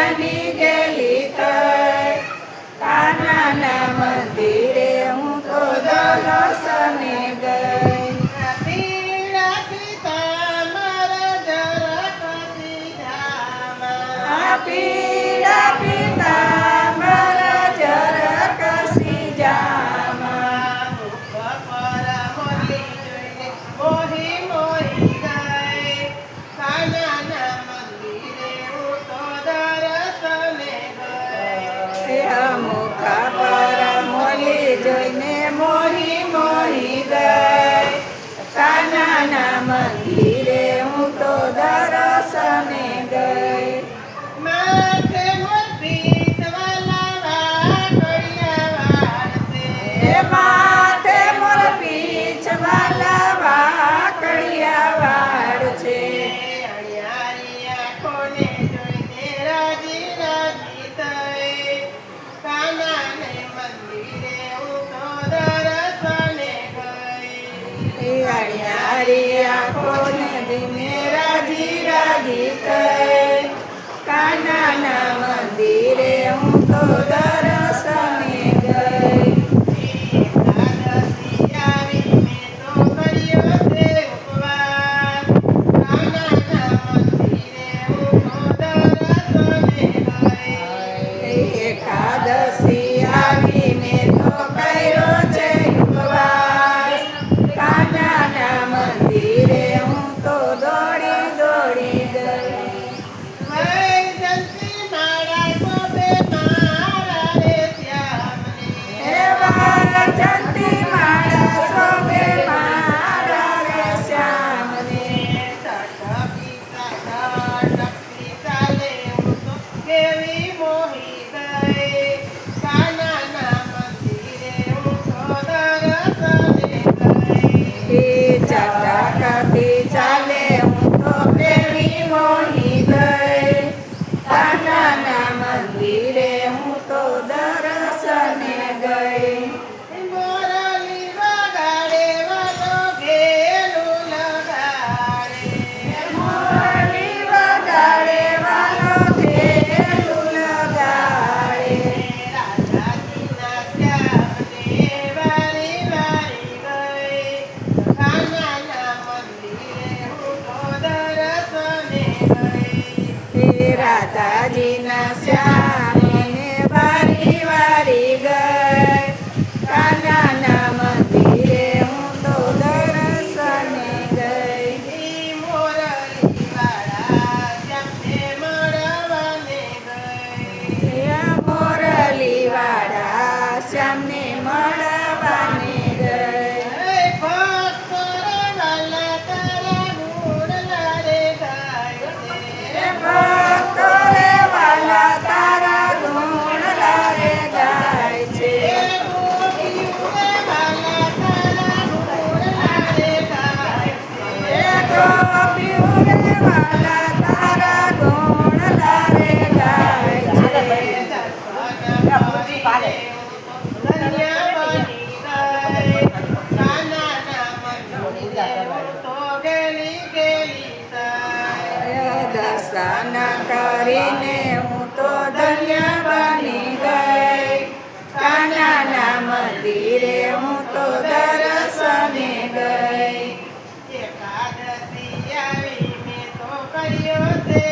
બની ગયેલી થઈ કાનાના મંદિરે હું તો દર્શને ગઈ પીળા પીતાંબર જરાક સીજામાં મુખા પર મોલી જોઈને મોહી મોહી ગઈ કાનાના મંદિરે હું તો દર્શને ગઈ માથે મોર પીછ વાલા વાકડિયા વાળ છે હરિયારી આંખોને ધીમે રાજી રાજી થઈ કાનાના મંદિરે હું તો દર્શને ગઈ એકાદશી આવીને તો કર્યો છે ઉપવાસ કાનાના મંદિરે હું તો દોડી દોડી ગઈ જંતી માળા શોભે મારા રે શ્યામને કેવી મોહી ગઈ કાનાના મંદિરે હું તો દર્શને ગઈ ચટાકતી ચાલે હું તો કેવી મોહી ગઈ કાનાના મંદિરે હું તો દર્શને ગઈ મોરલી વગાડે વાલો ઘેલું લગાડે મોરલી વગાડે વાલો ઘેલું લગાડે રાધાજીના શ્યામને વારી વારી ગઈ કાનાના મંદિરે હું તો દર્શને ગઈ રાધાજીના શ્યામને વારી વારી ગઈ કાનાના મંદિરે હું તો દર્શને ગઈ મોરલી વાળા શ્યામને મળવાને ગઈ મોરલી વાળા શ્યામને મળવાને ગઈ ભક્તો રે વાલા તારા ગુણ લારે ગાય છે ભક્તો રે વાલા તારા ગુણ લારે ગાય છે ગોપીઓ રે વાલા તારા ગુણ લારે ગાય છે દર્શન કરીને હું તો ધન્ય બની ગઈ કાનાના મંદિરે હું તો દર્શને ગઈ એકાદશી આવી મેં તો કર્યો છે